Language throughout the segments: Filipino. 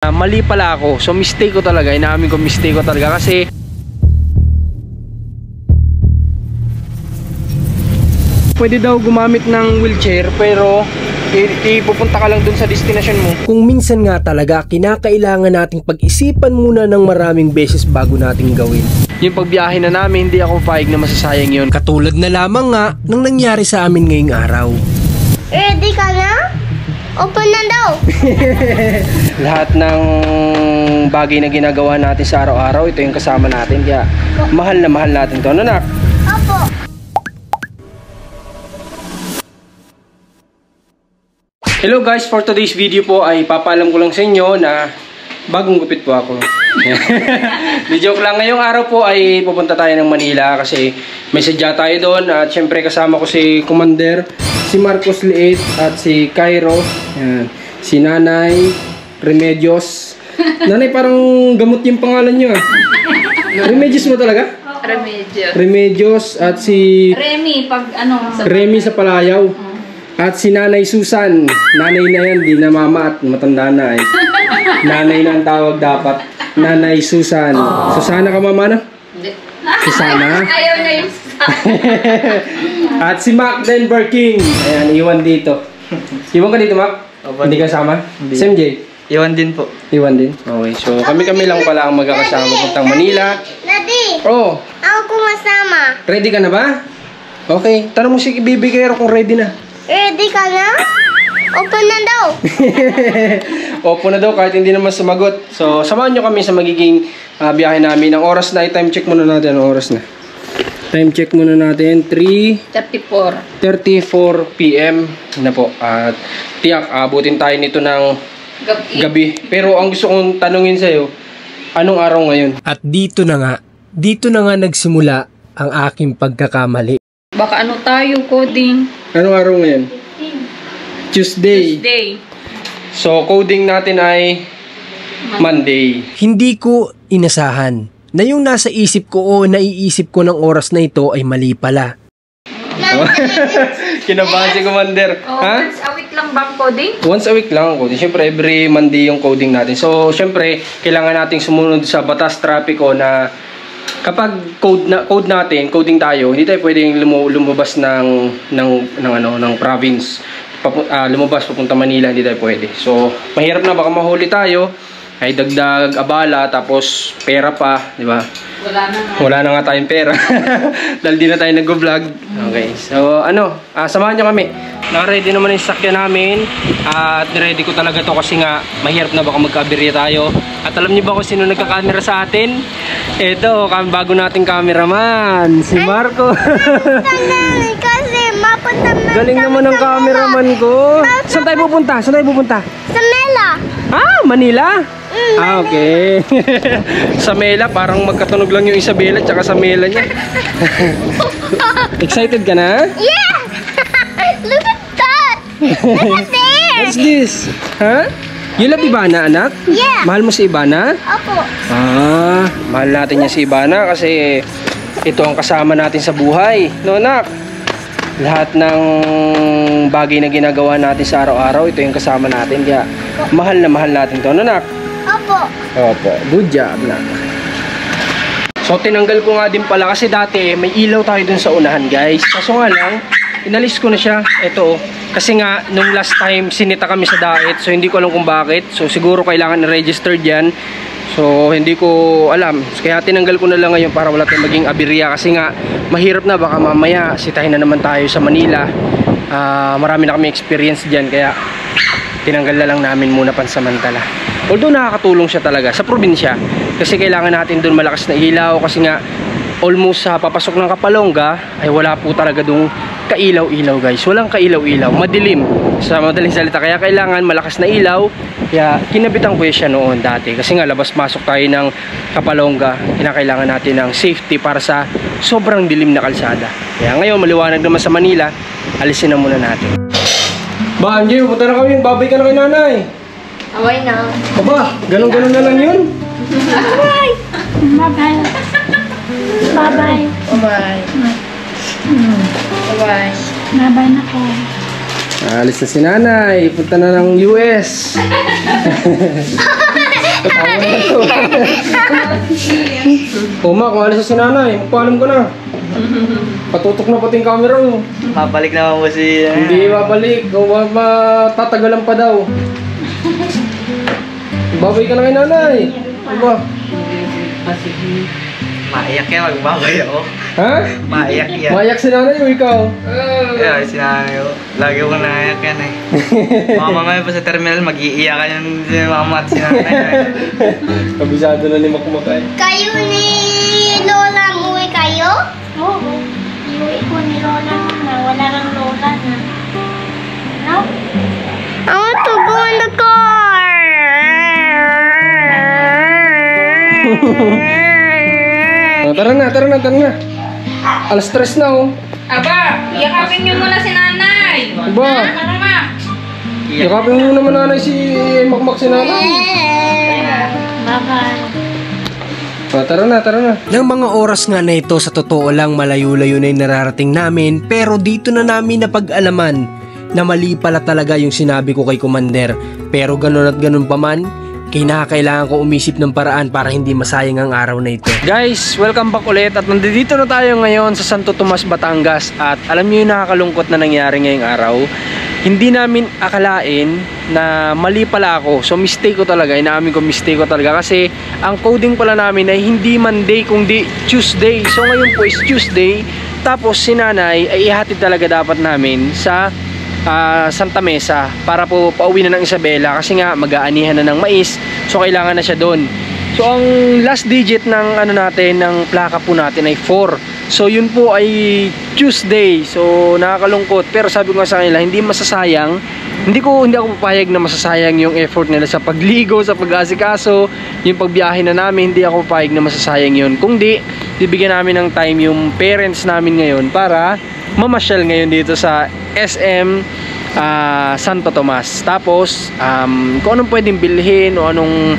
Mali pala ako. So mistake ko talaga. Inaamin ko mistake ko talaga kasi pwede daw gumamit ng wheelchair pero ipupunta ka lang dun sa destination mo. Kung minsan nga talaga kinakailangan nating pag-isipan muna ng maraming beses bago nating gawin. Yung pagbiyahe na namin, hindi ako paig na masasayang yun. Katulad na lamang nga ng nangyari sa amin ngayong araw. Ready ka na? Open na daw. Lahat ng bagay na ginagawa natin sa araw-araw, ito yung kasama natin. Kaya mahal na mahal natin to. Ano, nak? Opo. Hello guys, for today's video po ay papaalam ko lang sa inyo na bagong gupit po ako. Di joke lang, ngayong araw po ay pupunta tayo ng Manila kasi may sadya tayo doon at syempre kasama ko si Commander, si Marcos Liit at si Cairo, yan, si Nanay Remedios. Nanay, parang gamot yung pangalan nyo ah. Remedios mo talaga? Remedios. Remedios at si Remy, pag ano sa Remy sa Palayaw. At si Nanay Susan. Nanay na yan, di na mama at matanda na eh. Nanay na ang tawag dapat. Nanay Susan. Susana ka mama na? Hindi. Susana? Ayaw niya yung At si Mac Denver King. Ayan, iwan dito. Iwan ka dito, Mac? Hindi ka sama? Hindi. Si MJ? Iwan din po. Iwan din? Okay, so kami lang pala ang magkakasama puntang Manila. Daddy, Oh, ako masama. ready ka na ba? Okay, tanong mo si Bibi Cairo kung ready na. Ready ka na? Open na daw. Opo na daw kahit hindi naman sumagot. So, samahan nyo kami sa magiging biyahe namin. Ang oras na, i-time check muna natin. Ang oras na. Time check muna natin. 3:34 p.m. na po. At tiyak, abutin tayo nito ng gabi. Pero ang gusto kong tanungin sa'yo, anong araw ngayon? At dito na nga nagsimula ang aking pagkakamali. Baka ano tayo, coding. Anong araw ngayon? Tuesday. So, coding natin ay Monday. Hindi ko inasahan na yung nasa isip ko o naiisip ko ng oras na ito ay mali pala. Kinabahan si Commander. Oh, Ha? once a week lang bang coding? Once a week lang ang coding. Siyempre, every Monday yung coding natin. So, siyempre, kailangan nating sumunod sa batas trapiko na kapag coding tayo, hindi tayo pwedeng lumabas ng province. Lumabas papunta Manila, hindi tayo pwede. So, mahirap na, baka mahuli tayo, ay dagdag abala, tapos pera pa, di ba? Wala na nga tayong pera. Dahil di na tayo nag-vlog. Okay, so samahan nyo kami. Naka-ready naman yung sakyan namin. At ready ko talaga to kasi nga mahirap na baka magka-aberya tayo. At alam niyo ba kung sino nagka-camera sa atin? Ito, bago nating cameraman, si Marco. Kasi mapunta na. Galing naman ng cameraman ko. Saan tayo pupunta? Sa Mela. Ah, Manila? Okay. Sa Mela, parang magkatunog lang yung Isabela tsaka sa Mela niya. Excited ka na? Yeah! Look at that! Look at there! What's this? Ha? You love Ivana, anak? Yeah! Mahal mo si Ivana? Opo. Mahal natin niya si Ivana kasi ito ang kasama natin sa buhay. No, anak? Lahat ng bagay na ginagawa natin sa araw-araw, ito yung kasama natin. Kaya mahal na mahal natin to. No, anak? Opo. Opo. Good job, anak. So, tinanggal ko nga din pala kasi dati may ilaw tayo dun sa unahan, guys. Kaso nga lang, inalis ko na siya. Ito, kasi nga, nung last time, sinita kami sa diet. So, hindi ko alam kung bakit. So, siguro kailangan na-register dyan. So, hindi ko alam. Kaya tinanggal ko na lang ngayon para wala tayong maging aberya. Kasi nga, mahirap na. Baka mamaya, sitahin na naman tayo sa Manila. Marami na kami experience dyan. Kaya, tinanggal na lang namin muna pansamantala. Although, nakakatulong siya talaga sa probinsya. Kasi kailangan natin doon malakas na ilaw. Kasi nga, almost sa papasok ng Kapalonga, ay wala po talaga doon kailaw-ilaw, guys. Walang kailaw-ilaw. Madilim. Sa madaling salita. Kaya kailangan malakas na ilaw. Kaya kinabitan ko siya noon dati. Kasi nga labas-masok tayo ng Kapalonga. Kinakailangan natin ng safety para sa sobrang dilim na kalsada. Kaya ngayon maliwanag naman sa Manila. Alisin na muna natin. Ba, Angie, punta na kami. Babay ka na kay nanay. Away na. Aba, ganun-ganun na lang yun. Bye! Bye-bye. Bye-bye. Bye-bye. Bye-bye. Bye-bye na ko. Alis na si nanay. Punta na ng US. Katawa na to. Uma, kung alis sa sinanay, magpaalam ko na. Patutok na pati yung camera mo. Babalik naman po si... Hindi babalik. O matatagalan pa daw. Babay ka na kay nanay. Diba? Maiyak yan, magbabay ako. Ha? Maiyak yan. Mayak si nanay o ikaw? Kaya sinabi ko, lagi ko naiyak yan eh. Mamaya pa sa terminal, mag-iiyakan yan si mama at si nanay. Kabisado na ni Makmakay. Kayo ni Lola, umuwi kayo? Oo. Iuwi ko ni Lola na. Wala kang Lola na. No? I want to go in the car. Tara na. Alas 3 na oh. Aba, yakapin niyo muna si nanay. Diba? Tara na. Yakapin mo naman nanay si Makmak si nanay. Bye-bye. Tara na. Nang mga oras nga na ito, sa totoo lang malayo-layo na yung nararating namin, pero dito na namin napag-alaman na mali pala talaga yung sinabi ko kay Commander. Pero ganun at ganun pa man, kinakailangan ko umisip ng paraan para hindi masayang ang araw na ito. Guys, welcome back ulit at nandito na tayo ngayon sa Santo Tomas, Batangas. At alam niyo yung nakakalungkot na nangyari ngayong araw. Hindi namin akalain na mali pala ako. So mistake ko talaga, inaamin ko mistake ko talaga. Kasi ang coding pala namin ay hindi Monday kundi Tuesday. So ngayon po is Tuesday. Tapos si nanay ay ihatid talaga dapat namin sa Santa Mesa para po pauwi na ng Isabela kasi nga mag-aanihan na ng mais, so kailangan na siya doon. So ang last digit ng natin, ng plaka po natin ay 4. So yun po ay Tuesday. So nakakalungkot, pero sabi ko nga sa kanila, hindi masasayang. Hindi ako papayag na masasayang yung effort nila sa pagligo, sa pag-aasikaso, yung pagbiyahe na namin. Hindi ako papayag na masasayang yun. Kung di, bibigyan namin ng time yung parents namin ngayon para mamasyal ngayon dito sa SM Santo Tomas. Tapos kung anong pwedeng bilhin o anong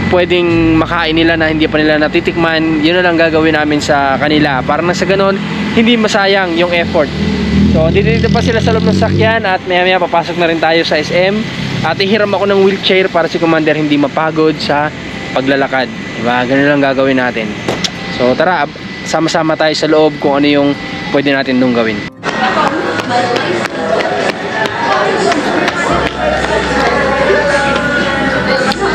pwedeng makain nila na hindi pa nila natitikman, yun na lang gagawin namin sa kanila para na sa ganon hindi masayang yung effort. So dito pa sila sa loob ng sakyan at maya papasok na rin tayo sa SM at ihiram ako ng wheelchair para si Commander hindi mapagod sa paglalakad, diba? Ganun lang gagawin natin. So tara, sama-sama tayo sa loob kung ano yung pwede natin doon gawin.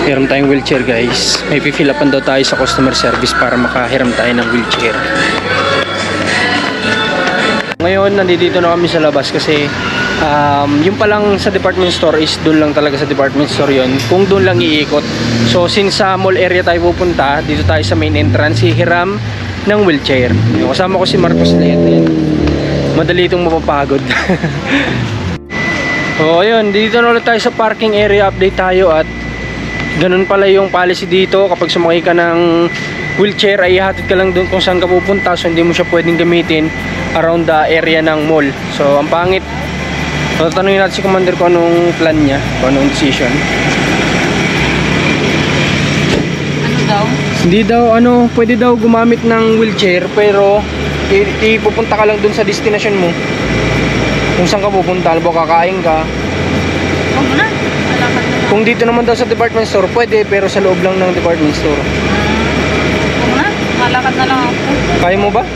Hiram tayong wheelchair guys. May pifill upan daw tayo sa customer service para makahiram tayo ng wheelchair. Ngayon nandito na kami sa labas kasi yung palang sa department store is doon lang talaga sa department store yun. Kung doon lang iikot. So since sa mall area tayo pupunta, dito tayo sa main entrance, hihiram ng wheelchair. Yung kasama ko si Marcos na yan. Madali itong mapapagod. So ayun, dito na ulit tayo sa parking area. Update tayo at ganun pala yung policy dito. Kapag sumakay ka ng wheelchair ay ihatid ka lang doon kung saan ka pupunta. So hindi mo siya pwedeng gamitin around the area ng mall. So ang pangit. So tatanungin natin si Commander kung anong plan niya, kung anong decision. Ano daw? Hindi daw pwede daw gumamit ng wheelchair pero ipupunta ka lang dun sa destination mo. Kung saan ka pupunta, albo kakain ka. Huwag mo na. Malakad na. Kung dito naman daw sa department store, pwede pero sa loob lang ng department store. Huwag mo na. Malakad na lang ako. Kaya mo ba?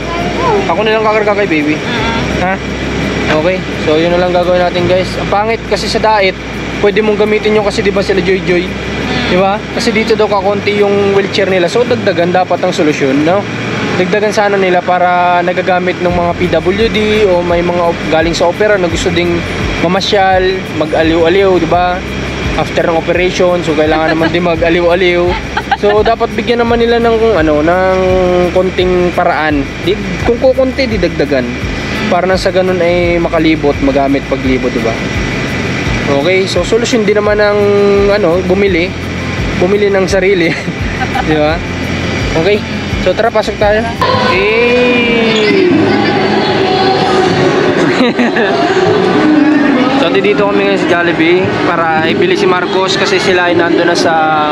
Ako na lang kakarga kay baby. Ha? Okay. So yun na lang gagawin natin guys. Ang pangit kasi sa diet, pwede mong gamitin yung kasi diba sila Joy Joy. Diba? Kasi dito daw kakonti yung wheelchair nila. So dagdagan dapat ang solusyon, no? Dagdagan sana nila para nagagamit ng mga PWD o may mga galing sa opera na gusto ding mamasyal, mag-aliw-aliw, diba? After ng operation, so kailangan naman din mag-aliw-aliw. So dapat bigyan naman nila ng ng konting paraan. Kung kukunti, didagdagan. Para nang sa ganun ay makalibot, magamit paglibot, diba? Okay, so solusyon din naman ng bumili ng sarili. Di ba? Okay. So tara, pasok tayo. So dito kami ngayon sa Jollibee para ibili si Marcos kasi sila ay nando na sa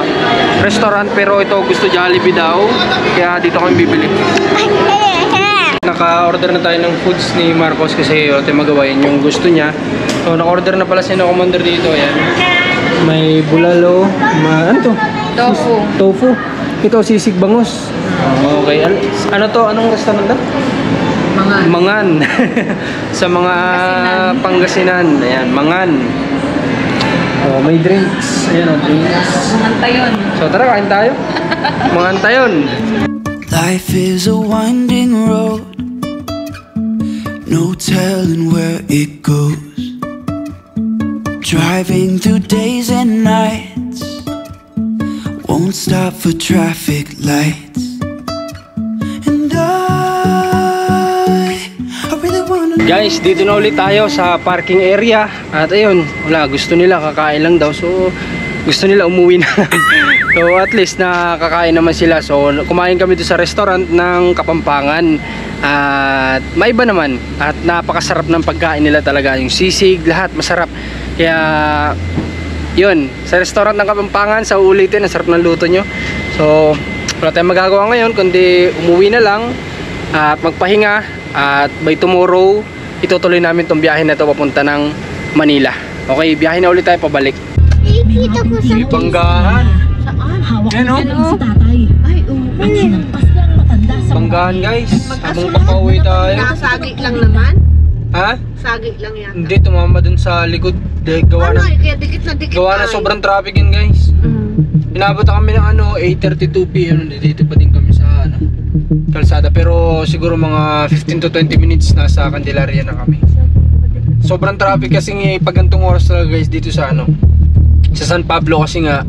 restaurant pero ito gusto Jollibee daw. Kaya dito kami bibili. Naka-order na tayo ng foods ni Marcos kasi ito magawain yung gusto niya. So naka-order na pala si Commander dito. Ayan. May bulalo, ano to? Tofu. Tofu. Ito, sisig bangus. Okay. Ano to? Anong restaurant na? Mangan. Sa mga Pangasinan. Ayan, Mangan. Oh, may drinks. Ayan, oh, drinks. Manta yun. So, tara, kain tayo. Mangan tayo. Life is a winding road, no telling where it goes. Driving through days and nights, won't stop for traffic lights. And I really wanna. Guys, dito na ulit tayo sa parking area. At ayun, wala, gusto nila kakain lang daw. So, gusto nila umuwi na. So, at least nakakain naman sila. So, kumain kami doon sa restaurant ng Kapampangan. At maiba naman. At napakasarap ng pagkain nila talaga. Yung sisig, lahat masarap. Kaya, yun, sa restaurant ng Kapampangan, sa ulitin, ang sarap ng luto nyo. So, wala tayong magagawa ngayon, kundi umuwi na lang at magpahinga. At by tomorrow, itutuloy namin tong biyahe na to papunta ng Manila. Okay, biyahe na ulit tayo pabalik. Ikita ko sa Banggaan. Hawak Yan, oh. na si tatay. Ay, oo. At sinampas lang matanda sa Banggaan, guys. Habang papauwi tayo. Sagi lang naman. Ha? Sagi lang yan. Hindi, tumama dun sa likod. Gawa Ano na, kaya dikit na dikit gawa na tayo. sobrang traffic yun, guys. Inabot na kami ng 8:32 PM. Dito pa din kami sa kalsada. Pero siguro mga 15 to 20 minutes nasa Candelaria na kami. Sobrang traffic kasi pag gantong oras talaga, guys, dito sa sa San Pablo, kasi nga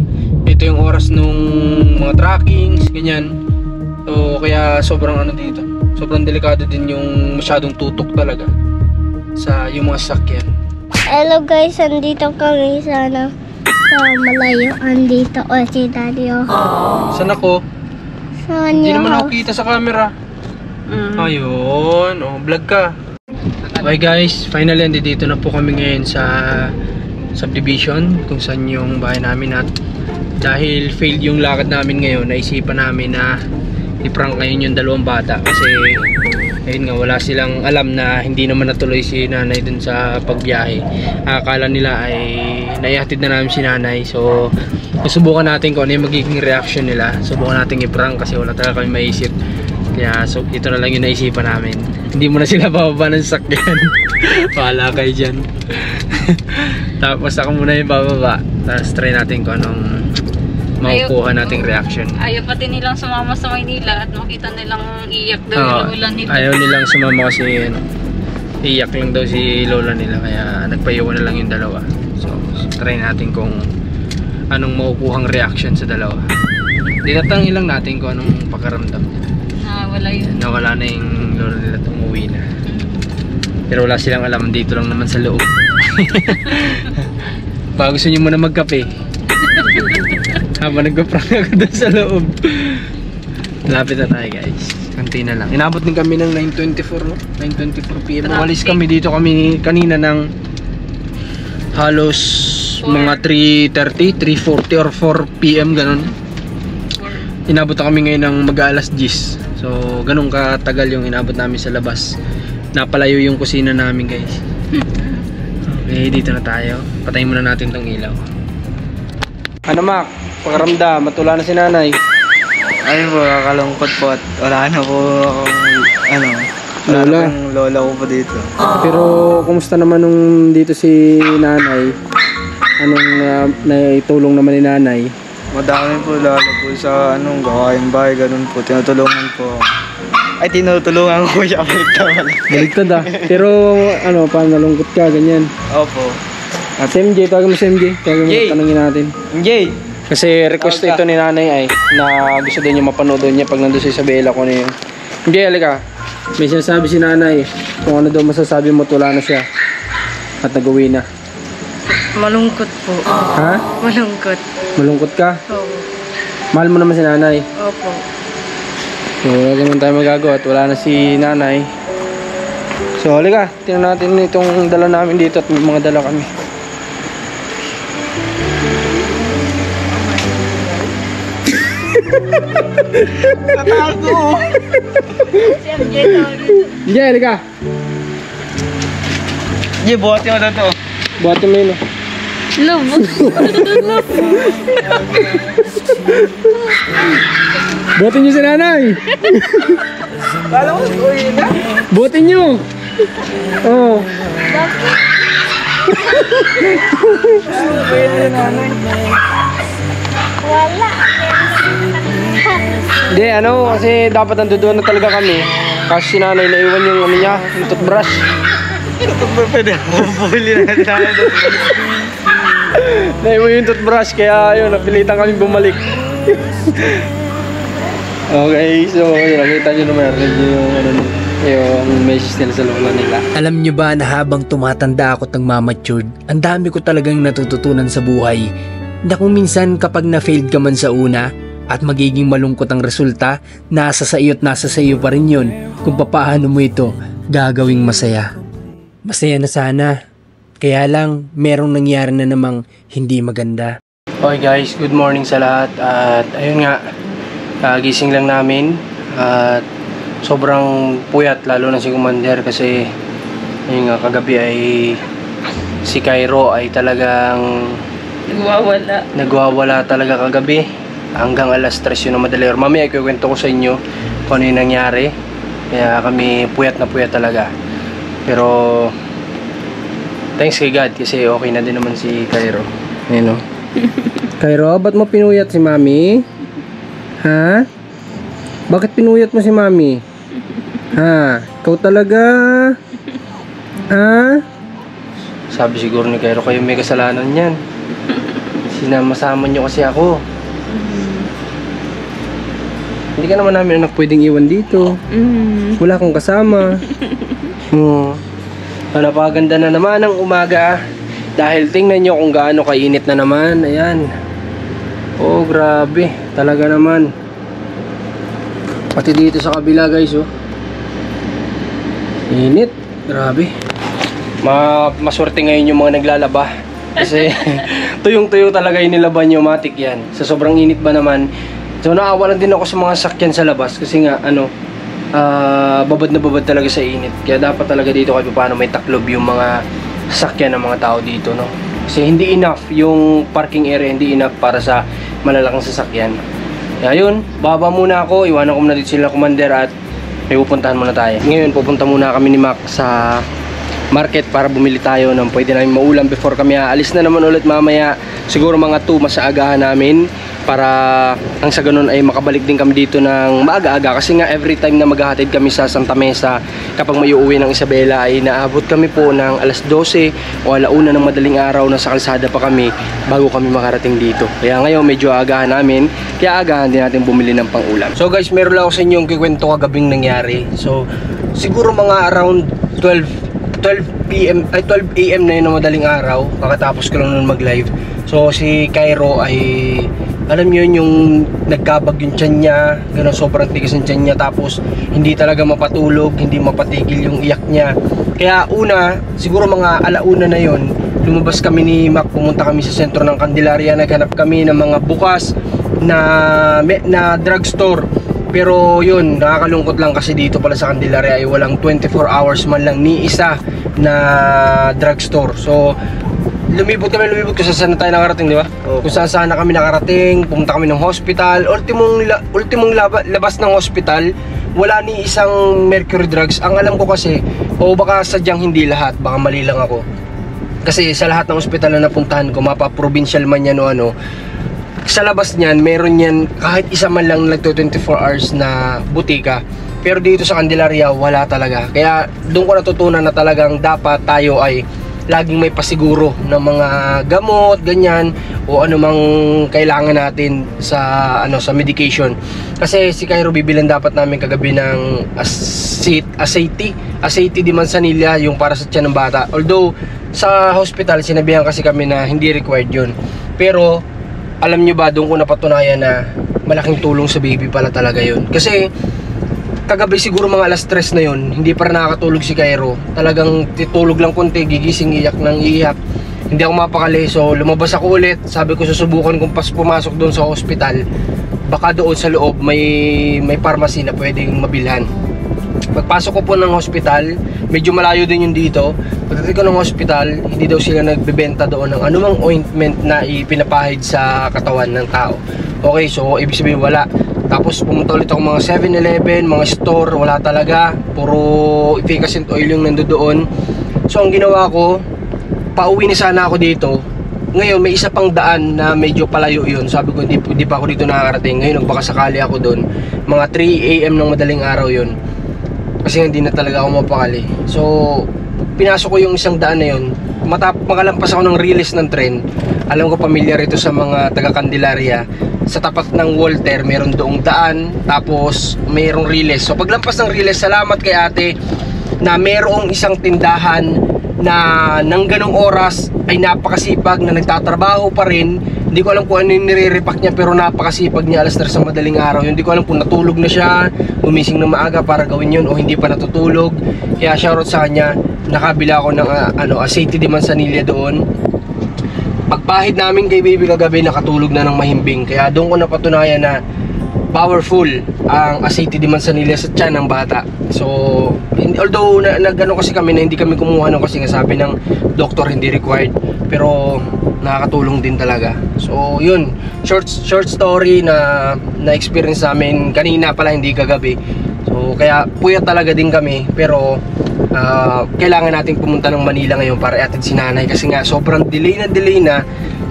ito yung oras nung mga trackings, ganyan. So kaya sobrang dito. Sobrang delikado din yung masyadong tutok talaga sa yung mga sakyan. Hello guys, andito kami sa malayo. Andito si Daddy. Saan ako? Sa Hindi kanya naman ako house. kita sa camera. Ayun, vlog ka. Okay guys, finally dito na po kami ngayon sa subdivision kung saan yung bahay namin. At dahil failed yung lakad namin ngayon, naisipan namin na i-prank ngayon yung dalawang bata kasi ayun nga, wala silang alam na hindi naman natuloy si nanay dun sa pagbiyahe. Akala nila ay naihatid na namin si nanay. So susubukan natin kung ano yung magiging reaction nila. Subukan natin i-prank kasi wala talaga kami maisip. Kaya so ito na lang yung naisipan namin. Hindi mo na sila bababa ng sakyan. Pahala kayo dyan. Tapos ako muna yung bababa. Tapos try natin kung anong makukuha nating reaction. Ayaw pati nilang sumama sa Maynila at makita nilang iyak daw yung lola nila. Ayaw nilang sumama kasi iyak lang daw si lola nila. Kaya nagpaiwan na lang yung dalawa. So try natin kung anong makukuhang reaction sa dalawa. Dinatangin lang natin kung anong pakaramdam nila. Wala yun. Nawala na yung lola nila at umuwi na. Pero wala silang alam, dito lang naman sa loob. Baka gusto nyo muna magkape. Habang nagpa-prank ako doon sa loob. Lapit na tayo guys. Kanti na lang. Inabot din kami ng 9:24, no? 9:24 PM. Walis kami dito kami kanina ng halos mga 3:30, 3:40 or 4 PM ganun. Inabot na kami ngayon ng mag-aalas 10. So ganun katagal yung inabot namin sa labas. Napalayo yung kusina namin guys. Okay, dito na tayo. Patayin muna natin tong ilaw. Ano Mac? Pakaramdam, matula na si nanay. Ayun po, kakalungkot po at wala na po akong wala Lola. na pong lola ko po dito. Pero kumusta naman nung dito si nanay? Anong naitulong naman ni nanay? Madami po lalo po sa gawain bahay, ganun po. Tinutulungan po. Ay, tinutulungan ko siya. Baligtad ah. Pero paano nalungkot ka, ganyan. Opo. At si MJ, tawagin mo si MJ. Tawagin mo, MJ. tanungin natin. MJ! Kasi request ito ni nanay ay na gusto din niya mapanood niya pag nandun si Isabela ko na yun. MJ, halika. May sinasabi si nanay kung ano daw masasabi mo, tula na siya at nag-uwi na. Malungkot po. Ha? Malungkot. Malungkot ka? Oo. Mahal mo naman si nanay. Opo. So wala naman tayo magagawa at wala na si nanay. So halika, tingnan natin itong dala namin dito at may mga dala kami. Tatago! MJ, halika. MJ, buhat yung to. Buhat mo yun. Love. Buhatin nyo si nanay. Kala ko, uwi na. Buhatin nyo. Oh. Uwi na yung nanay. Wala. Hindi, kasi dapat nandoon na talaga kami. Kasi si nanay naiwan yung niya, yung toothbrush. Pwede ako bumili na tayo. Naiwan yung toothbrush, kaya yun, napilitan kami bumalik. Okay, so nakita nyo naman yung message nila sa lola nila. Alam nyo ba na habang tumatanda ako at nagmamatured, ang dami ko talagang natututunan sa buhay. Na kung minsan kapag na-failed ka man sa una at magiging malungkot ang resulta, nasa sa iyo pa rin yun kung papaano mo ito gagawing masaya. Masaya na sana, kaya lang merong nangyari na namang hindi maganda. Okay guys, good morning sa lahat at ayun nga, gising lang namin at sobrang puyat lalo na si Commander kasi ayun nga, kagabi ay si Cairo ay talagang nagwawala talaga kagabi hanggang alas 3 yun na madali. Mamaya ikukwento ko sa inyo kung ano yung nangyari, kaya kami puyat na puyat talaga, pero thanks kay God kasi okay na din naman si Cairo. Ayun o. Cairo, ba't mo pinuyat si Mami? Ha? Bakit pinuyat mo si Mami? Ha? Ikaw talaga? Ha? Sabi siguro ni Cairo, kayo may kasalanan yan. Sinamasama nyo kasi ako. Hindi ka naman namin anak pwedeng iwan dito. Wala akong kasama. Napakaganda na naman ang umaga. Dahil tingnan nyo kung gaano kainit na naman. Ayan. Oh, grabe. Talaga naman. Pati dito sa kabila guys, oh. Init. Grabe. Maswerte ngayon yung mga naglalaba. Kasi tuyong-tuyo talaga yung nilaban nyo. Matik yan. Sa sobrang init ba naman. So naawalan din ako sa mga sakyan sa labas. Kasi nga, babad na babad talaga sa init. Kaya dapat talaga dito kahit paano may taklob yung mga sasakyan ng mga tao dito, no? Kasi hindi enough yung parking area, hindi enough para sa malalaking sasakyan. Kaya yun, baba muna ako, iwanan ko muna dito sila Commander at may pupuntahan muna tayo. Ngayon pupunta muna kami ni Mac sa market para bumili tayo ng pwede namin maulam before kami aalis na naman ulit mamaya. Siguro mga 2 masaagahan namin para ang sa ganun ay makabalik din kami dito ng maaga-aga kasi nga every time na maghahatid kami sa Santa Mesa kapag may uuwi ng Isabela ay naabot kami po ng alas 12 o alauna ng madaling araw na sa kalsada pa kami bago kami makarating dito. Kaya ngayon medyo agahan namin, kaya agahan din natin bumili ng pang-ulam. So guys, meron lang ako sa inyo yung kikwento kagabing nangyari. So siguro mga around 12 AM na yun ng madaling araw, kakatapos ko lang nun mag-live. So si Cairo ay alam nyo yung nagkabag yung tiyan niya, gano'n, sobrang tigas ng tiyan niya, tapos hindi talaga mapatulog, hindi mapatigil yung iyak niya. Kaya siguro mga alauna na yon, lumabas kami ni Mac, pumunta kami sa sentro ng Candelaria, naghanap kami ng mga bukas na drugstore. Pero yun, nakakalungkot lang kasi dito pala sa Candelaria ay walang 24 hours man lang ni isa na drugstore. So lumibot kung saan tayo nakarating, di ba? Okay. Kung saan kami nakarating, pumunta kami ng hospital. Ultimong labas ng hospital, wala ni isang mercury drugs. Ang alam ko kasi, o baka sadyang hindi lahat, baka mali lang ako. Kasi sa lahat ng hospital na napuntahan ko, mapa-provincial man yan o ano, sa labas niyan, meron yan kahit isa man lang nagto 24 hours na butika. Pero dito sa Candelaria, wala talaga. Kaya doon ko natutunan na talagang dapat tayo ay laging may pasiguro ng mga gamot, ganyan, o anumang kailangan natin sa sa medication. Kasi si Cairo bibilan dapat namin kagabi ng aceite di manzanilla, yung para sa tiyan ng bata. Although sa hospital sinabihan kasi kami na hindi required yun. Pero alam nyo ba, doon ko napatunayan na malaking tulong sa baby pala talaga yun. Kasi kagabi siguro mga alas 3 na yun, hindi pa rin nakakatulog si Cairo. Talagang titulog lang konti, gigising, iyak ng iyak. Hindi ako mapakali, so lumabas ako ulit. Sabi ko susubukan kung pumasok doon sa hospital. Baka doon sa loob may pharmacy na pwedeng mabilhan. Pagpasok ko po ng hospital, medyo malayo din yung dito. Pagdating ko ng hospital, hindi daw sila nagbebenta doon ng anumang ointment na ipinapahid sa katawan ng tao. Okay, so ibig sabihin wala. Tapos pumunta ulit ako mga 7-Eleven, mga store, wala talaga. Puro efficacent oil yung nandoon. So ang ginawa ko, pauwi na sana ako dito. Ngayon may isa pang daan na medyo palayo yun. Sabi ko hindi pa ako dito nakakarating. Ngayon nagbakasakali ako doon. Mga 3 AM ng madaling araw yun. Kasi hindi na talaga ako mapakali. So pinasok ko yung isang daan na yun. Makalampas ako ng release ng tren. Alam ko familiar ito sa mga taga Candelaria. Sa tapat ng Walter meron doong daan. Tapos mayroong release. So paglampas ng release, salamat kay ate na mayroong isang tindahan na nang ganong oras ay napakasipag na nagtatrabaho pa rin. Hindi ko alam kung ano yung nire-repack niya, pero napakasipag niya. Alas 3 sa madaling araw. Hindi ko alam kung natulog na siya, gumising na maaga para gawin yun, o hindi pa natutulog. Kaya shoutout sa kanya. Nakabila ako ng aceite de manzanilla doon. Pagpahid namin kay baby kagabi, nakatulog na ng mahimbing. Kaya doon ko napatunayan na powerful ang aceite de manzanilla sa tiyan ng bata. So although nagano kasi kami na hindi kami kumuha kasi nga sabi ng doktor hindi required, pero nakakatulong din talaga. So yun, short story na experience namin kanina pala, hindi kagabi. So kaya puyat talaga din kami, pero kailangan nating pumunta ng Manila ngayon para iatid si nanay kasi nga sobrang delay na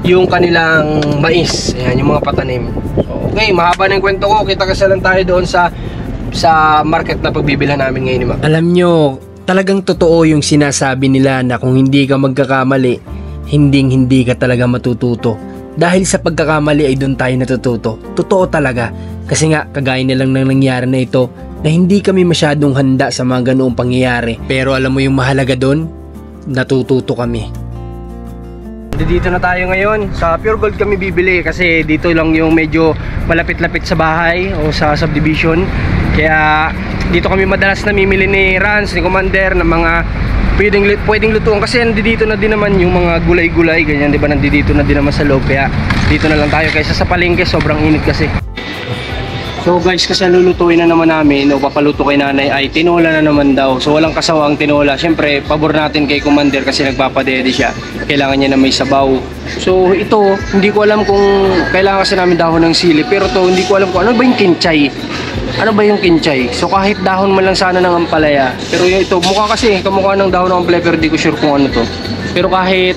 yung kanilang mais. Ayan, yung mga patanim. So, okay, mahaba na yung kwento ko. Kita kasi lang tayo doon sa market na pagbibilhan namin ngayon ni Ma'am. Alam nyo, talagang totoo yung sinasabi nila na kung hindi ka magkakamali, hindi ka talaga matututo. Dahil sa pagkakamali ay doon tayo natututo. Totoo talaga. Kasi nga, kagaya na lang nang nangyari na ito, na hindi kami masyadong handa sa mga ganoong pangyayari. Pero alam mo yung mahalaga doon, natututo kami. Dito na tayo ngayon. Sa Pure Gold kami bibili kasi dito lang yung medyo malapit-lapit sa bahay o sa subdivision. Kaya dito kami madalas namimili ni Rans, ni Commander ng mga pwedeng lutuan kasi nandito na din naman yung mga gulay-gulay ganyan, di ba? Nandito na din naman sa loob. Kaya dito na lang tayo kaysa sa palengke, sobrang init kasi. So guys, kasi lulutuin na naman namin o papaluto kay nanay ay tinola na naman daw. So walang kasawang tinola. Siyempre, pabor natin kay Commander kasi nagpapadede siya. Kailangan niya na may sabaw. So ito, hindi ko alam kung kailangan kasi namin dahon ng sili. Pero to, hindi ko alam kung ano ba yung kinchay. Ano ba yung kinchay? So kahit dahon man lang sana ng ampalaya. Pero ito, mukha kasi, kamukha ng dahon ng ampalaya pero di ko sure kung ano to. Pero kahit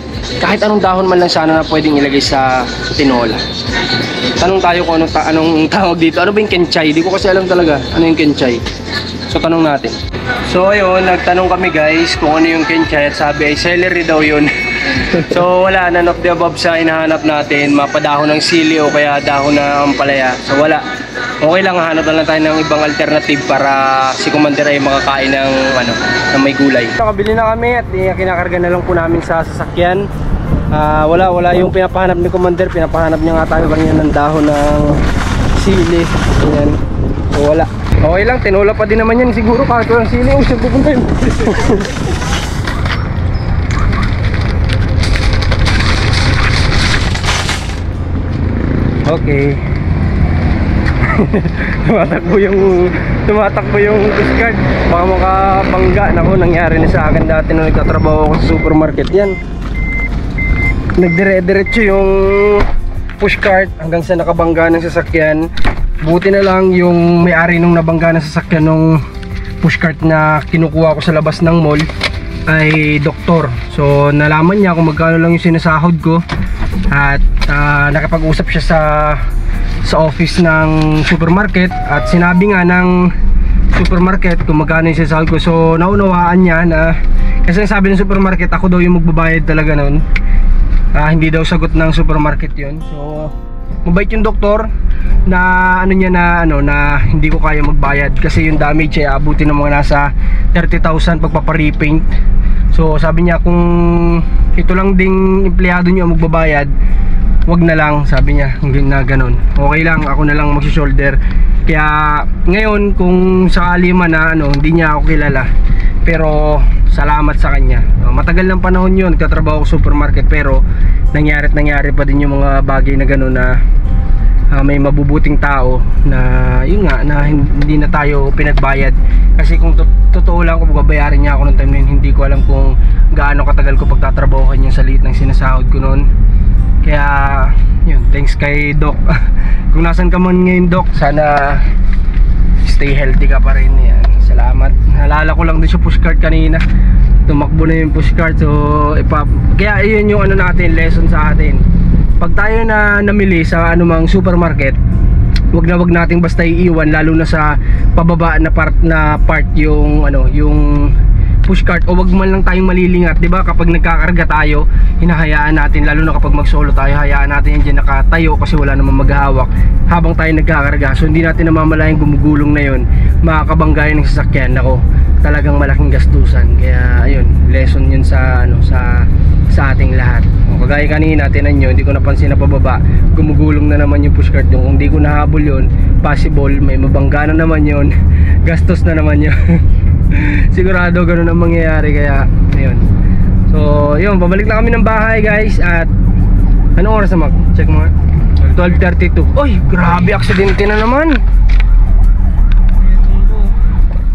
anong dahon man lang sana na pwedeng ilagay sa tinola. Tanong tayo kung anong tawag dito. Ano ba yung kinchay? Di ko kasi alam talaga ano yung kinchay. So tanong natin. So ayun, nagtanong kami guys kung ano yung kinchay at sabi ay celery daw yun. So wala, none of the above sa hinahanap natin. Mapadahon ng sili o kaya dahon ng ampalaya. So wala. Okay lang, hanap na lang tayo ng ibang alternative para si Commander ay makakain ng ng may gulay. Nakabili na kami at kinakarga na lang po namin sa sasakyan. Wala yung pinapahanap ni Commander. Pinapahanap niya nga tayo kanina ng dahon ng sili. Ayan. So wala. Okay lang, tinola pa din naman yan siguro kahit walang sili. Saan pupunta yun? Okay. tumatakbo yung discard. Baka makabangga. Naku, nangyari na sa akin dati nung nagtatrabaho ako sa supermarket yan. Nagdire-diretso yung pushcart hanggang sa nakabangga ng sasakyan. Buti na lang yung may-ari nung nabangga ng sasakyan nung pushcart na kinukuha ko sa labas ng mall ay doktor. So nalaman niya kung magkano lang yung sinasahod ko. At nakapag-usap siya sa office ng supermarket at sinabi nga ng supermarket kung magkano yung sinasahod ko. So naunawaan niya na kasi sabi ng supermarket ako daw yung magbabayad talaga noon. Hindi daw sagot ng supermarket yun. So mabait yung doktor na na hindi ko kaya magbayad kasi yung damage ay abutin ng mga nasa 30,000 pagpapa-repaint. So sabi niya kung ito lang ding empleyado niyo magbabayad, wag na lang, sabi niya na ganun. Okay lang, ako na lang magsi-shoulder. Kaya ngayon kung sakali man na hindi niya ako kilala, pero salamat sa kanya. Matagal ng panahon yun, nagtatrabaho ako sa supermarket, pero nangyari pa din yung mga bagay na gano'n na may mabubuting tao na yun nga na hindi na tayo pinagbayad. Kasi kung totoo lang, kung babayarin niya ako noong time na yun, hindi ko alam kung gaano katagal ko pagtatrabaho kanya sa liit ng sinasahod ko noon. Kaya yun, thanks kay Doc. Kung nasan ka man ngayon, Doc, sana stay healthy ka pa rin. Yan, salamat. Naalala ko lang din sa pushcart kanina, tumakbo na yung pushcart. So kaya yun yung ano natin, lesson sa atin. Pag tayo na namili sa anumang supermarket, wag nating basta iiwan, lalo na sa pababa na part yung ano, yung pushcart, o wag man lang tayong malilingat, 'di ba? Kapag nagkakarga tayo, hinahayaan natin, lalo na kapag mag-solo tayo, hayaan natin yan diyan nakatayo kasi wala namang maghahawak habang tayo nagkakarga. So hindi natin namamalayang gumugulong na 'yon, makakabanggayan ng sasakyan. Nako, talagang malaking gastusan. Kaya ayun, lesson 'yun sa ano, sa ating lahat. O, kagaya kanina, tinan nyo, hindi ko napansin na pababa, gumugulong na naman yung pushcart yung. Kung hindi ko nahabol yun, possible may mabangga na naman yun, gastos na naman yun. Sigurado ganun ang mangyayari. Kaya ayun, so yun, pabalik na kami ng bahay guys. At anong oras na mag? Check mo nga, 12:32. Oy, grabe, aksidente na naman.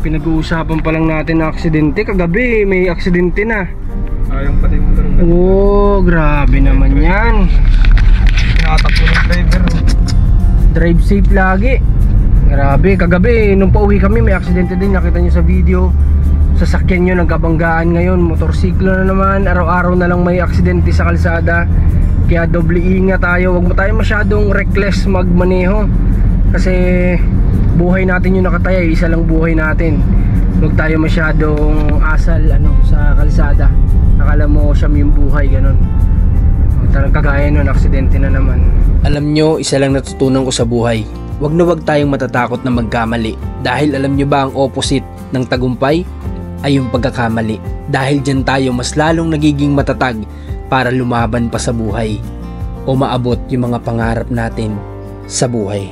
Pinag-uusapan pa lang natin na aksidente, kagabi may aksidente na. Ayong pati mo lang. Oh, grabe naman yan. Nakatakbo ng driver. Drive safe lagi. Grabe, kagabi nung pauwi kami may aksidente din, nakita nyo sa video. Sasakyan nyo nagkabanggaan ngayon, motorsiklo na naman. Araw-araw na lang may aksidente sa kalsada. Kaya doble ingat tayo, wag mo tayo masyadong reckless magmaneho. Kasi buhay natin yung nakataya, isa lang buhay natin. Huwag tayo masyadong asal ano, sa kalsada. Akala mo siya yung buhay, ganun. Talagang kagaya nun, aksidente na naman. Alam nyo, isa lang natutunan ko sa buhay. Huwag na huwag tayong matatakot na magkamali. Dahil alam nyo ba ang opposite ng tagumpay ay yung pagkakamali. Dahil dyan tayo mas lalong nagiging matatag para lumaban pa sa buhay o maabot yung mga pangarap natin sa buhay.